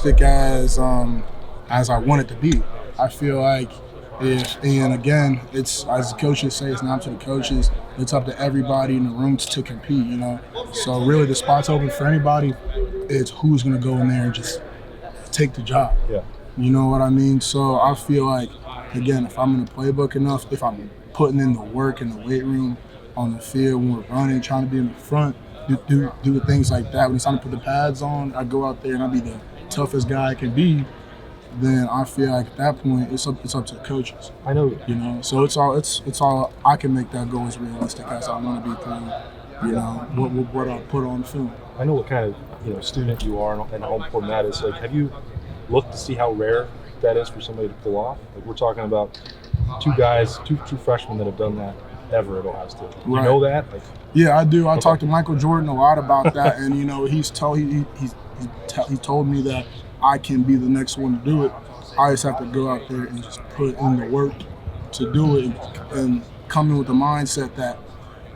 realistic as I want it to be. I feel like and again, it's as the coaches say, it's not up to the coaches. It's up to everybody in the room to compete. So really, the spot's open for anybody. It's who's going to go in there and just take the job. Yeah. You know what I mean? So I feel like, again, if I'm in the playbook enough, if I'm putting in the work in the weight room, on the field, when we're running, trying to be in the front, do things like that. When it's time to put the pads on, I go out there and I be the toughest guy I can be. Then I feel like at that point it's up to the coaches. I know. So it's all I can make that goal as realistic as I want to be through. What I put on film. I know what kind of student you are and how important that is. Like, have you looked to see how rare that is for somebody to pull off? Like, we're talking about two true freshmen that have done that ever at Ohio State. You know that? Yeah, I do. I talked to Michael Jordan a lot about that, and he told me that I can be the next one to do it. I just have to go out there and just put in the work to do it and come in with the mindset that,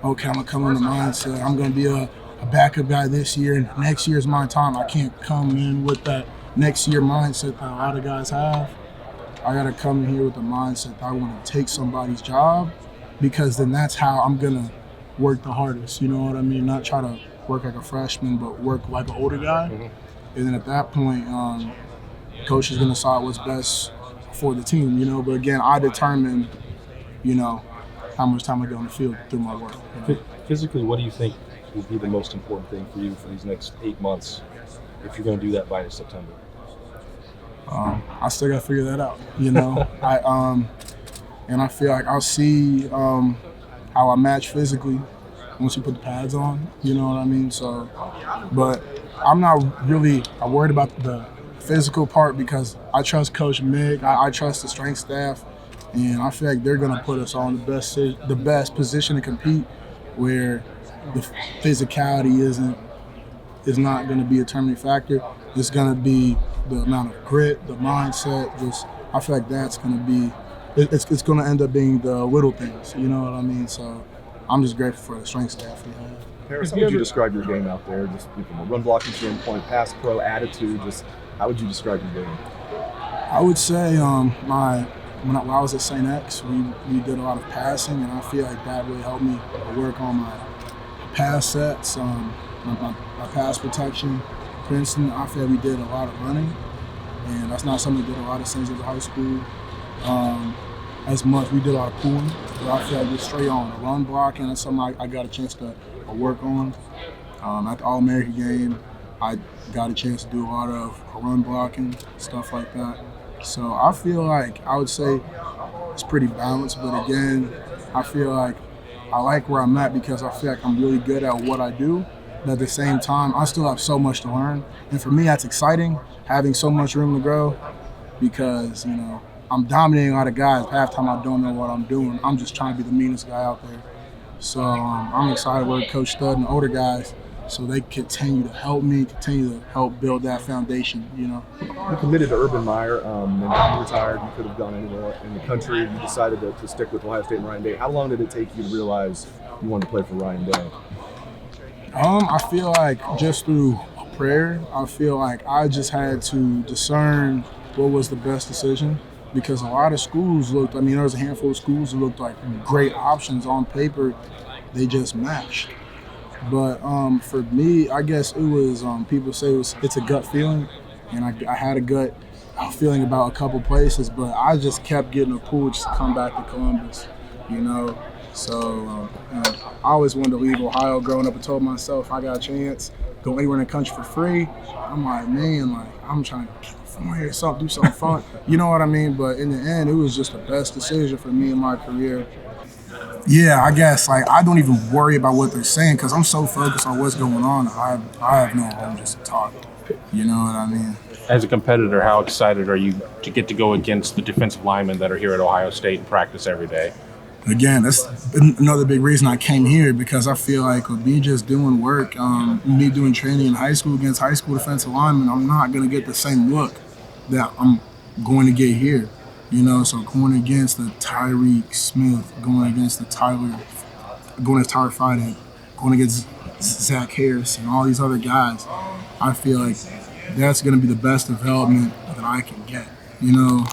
okay, I'm going to come in the mindset, I'm going to be a backup guy this year, and next year's my time. I can't come in with that next year mindset that a lot of guys have. I got to come in here with the mindset that I want to take somebody's job, because then that's how I'm going to work the hardest. You know what I mean? Not try to work like a freshman, but work like an older guy. Mm-hmm. And then at that point, coach is going to decide what's best for the team, But again, I determine, how much time I get on the field through my work. Physically, what do you think will be the most important thing for you for these next 8 months if you're going to do that by September? I still got to figure that out, And I feel like I'll see how I match physically once you put the pads on, you know what I mean? So, but I'm not really worried about the physical part because I trust Coach Mig. I trust the strength staff, and I feel like they're going to put us all in the best position to compete, where the physicality is not going to be a determining factor. It's going to be the amount of grit, the mindset. I feel like that's going to be. It's going to end up being the little things. You know what I mean? So I'm just grateful for the strength staff we have. Harris, how would you describe your game out there? Just from a run blocking standpoint, pass pro, attitude, just how would you describe your game? I would say when I was at St. X, we did a lot of passing, and I feel like that really helped me work on my pass sets, my pass protection. Princeton, I feel like we did a lot of running, and that's not something we did a lot of since in high school. As much, we did a lot of pulling, but I feel like we're straight on run blocking. That's something I got a chance to work on. At the All-American game, I got a chance to do a lot of run blocking, stuff like that. So I feel like I would say it's pretty balanced, but again, I feel like I like where I'm at because I feel like I'm really good at what I do. But at the same time, I still have so much to learn. And for me, that's exciting, having so much room to grow, because, I'm dominating a lot of guys. Half the time I don't know what I'm doing. I'm just trying to be the meanest guy out there. So I'm excited to work with Coach Stud and the older guys so they continue to help me, continue to help build that foundation, You committed to Urban Meyer, and you retired. You could have gone anywhere in the country. You decided to stick with Ohio State and Ryan Day. How long did it take you to realize you wanted to play for Ryan Day? I feel like just through prayer, I feel like I just had to discern what was the best decision, because a lot of schools there was a handful of schools that looked like great options on paper. They just matched. But for me, I guess it was, people say it's a gut feeling, and I had a gut feeling about a couple places, but I just kept getting a pull just to come back to Columbus, So I always wanted to leave Ohio growing up and told myself I got a chance, go anywhere in the country for free. I'm like, man, I'm trying to get from here, do something fun. You know what I mean? But in the end, it was just the best decision for me in my career. Yeah, I guess I don't even worry about what they're saying because I'm so focused on what's going on. I have no home just to talk. You know what I mean? As a competitor, how excited are you to get to go against the defensive linemen that are here at Ohio State and practice every day? Again, that's another big reason I came here, because I feel like with me just doing work, me doing training in high school against high school defensive linemen, I'm not going to get the same look that I'm going to get here. So going against the Tyreek Smith, going against the Tyler Friday, going against Zach Harris and all these other guys, I feel like that's going to be the best development that I can get. You know,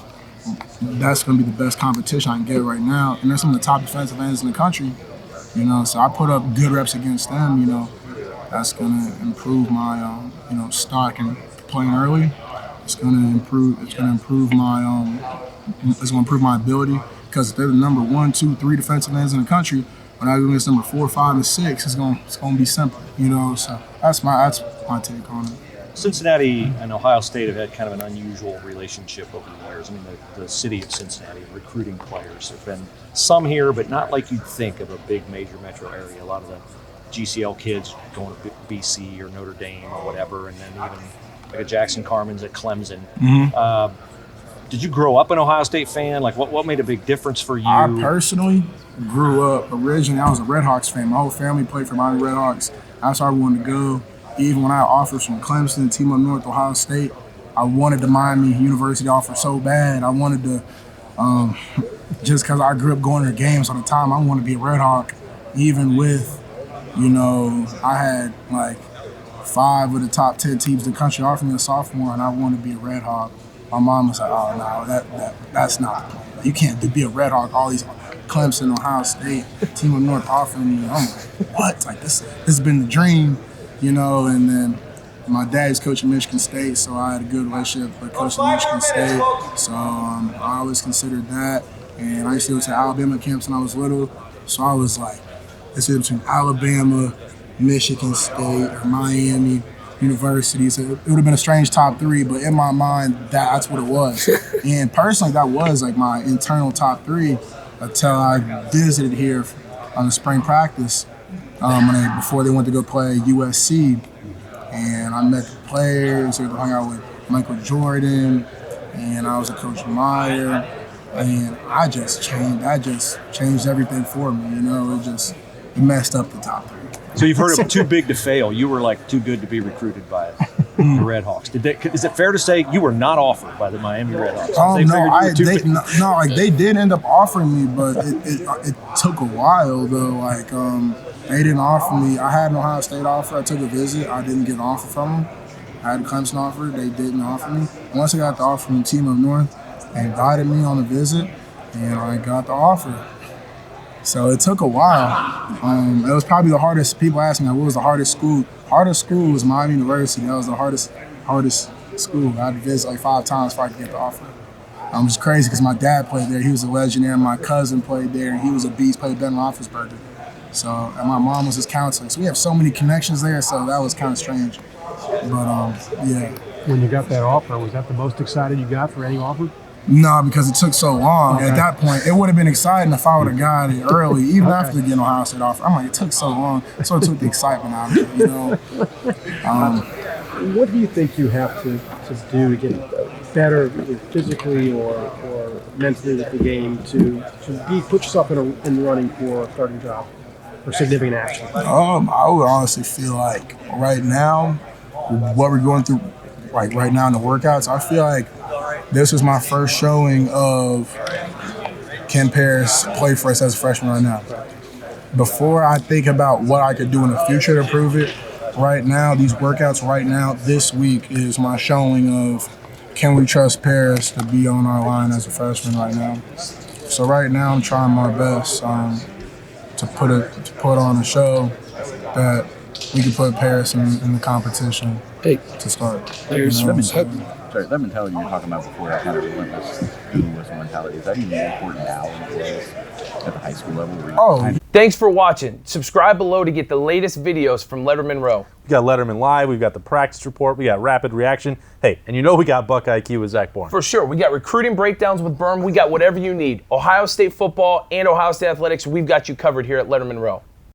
that's going to be the best competition I can get right now. And they're some of the top defensive ends in the country. You know, so I put up good reps against them. You know, that's going to improve my stock and playing early. It's going to improve. It's going to improve my it's going to improve my ability, because if they're the number 1, 2, 3 defensive ends in the country, when I go against number 4, 5, and 6, it's going to be simple. You know, so that's my take on it. Cincinnati and Ohio State have had kind of an unusual relationship over the years. I mean, the city of Cincinnati recruiting players. There have been some here, but not like you'd think of a big major metro area. A lot of the GCL kids going to BC or Notre Dame or whatever, and then even like a Jackson Carmen's at Clemson. Mm-hmm. Did you grow up an Ohio State fan? Like, what made a big difference for you? I personally grew up originally. I was a Redhawks fan. My whole family played for Miami Redhawks. That's where I wanted to go. Even when I had offers from Clemson, Team Up North, Ohio State, I wanted the Miami University offer so bad. I wanted to, just because I grew up going to games all the time, I wanted to be a Redhawk. Even with, I had like 5 of the top 10 teams in the country offer me a sophomore, and I wanted to be a Redhawk. My mom was like, "Oh no, that's not the plan. You can't be a Redhawk. All these Clemson, Ohio State, Team Up North offering me." I'm like, "What? Like this has been the dream." And then my dad's coaching Michigan State, so I had a good relationship with coaching Michigan State. So I always considered that. And I used to go to Alabama camps when I was little. So I was like, it's either between Alabama, Michigan State, or Miami University. So it would have been a strange top 3, but in my mind, that's what it was. And personally, that was like my internal top 3 until I visited here on the spring practice. Before they went to go play USC, and I met the players, I hung out with Michael Jordan, and I was a Coach Meyer, and I just changed everyththing for me. It messed up the top 3. So you've heard of too big to fail. You were like too good to be recruited by the Redhawks. Is it fair to say you were not offered by the Miami Redhawks? They did end up offering me, but it took a while though. They didn't offer me. I had an Ohio State offer. I took a visit. I didn't get an offer from them. I had a Clemson offer. They didn't offer me. Once I got the offer from the Team Up North, they invited me on a visit, and I got the offer. So it took a while. It was probably the hardest. People ask me, what was the hardest school? Hardest school was Miami University. That was the hardest school. I had to visit like 5 times before I could get the offer. It was crazy because my dad played there. He was a legend. My cousin played there, and he was a beast. Played Ben Roethlisberger. So, and my mom was his counselor. So we have so many connections there. So that was kind of strange. But yeah. When you got that offer, was that the most excited you got for any offer? No, because it took so long. Okay. At that point, it would have been exciting if I would have got it early, even after getting Ohio State offer. I'm like, it took so long. It sort of took the excitement out of it, What do you think you have to do to get better physically or mentally with the game to put yourself in the running for a starting job or significant action? I would honestly feel like right now, what we're going through, like right now in the workouts, I feel like this is my first showing of can Paris play for us as a freshman right now. Before I think about what I could do in the future to prove it, right now, these workouts right now, this week is my showing of can we trust Paris to be on our line as a freshman right now. So right now, I'm trying my best to put on a show that we can put Paris in the competition to start. That mentality you were talking about before, that kind of relentless, duelist mentality, is that even more important now than it was at the high school level? Thanks for watching. Subscribe below to get the latest videos from Lettermen Row. We got Letterman Live, we've got the practice report, we got rapid reaction. Hey, and we got Buckeye IQ with Zach Bourne. For sure. We got recruiting breakdowns with Berm. We got whatever you need. Ohio State football and Ohio State athletics, we've got you covered here at Lettermen Row.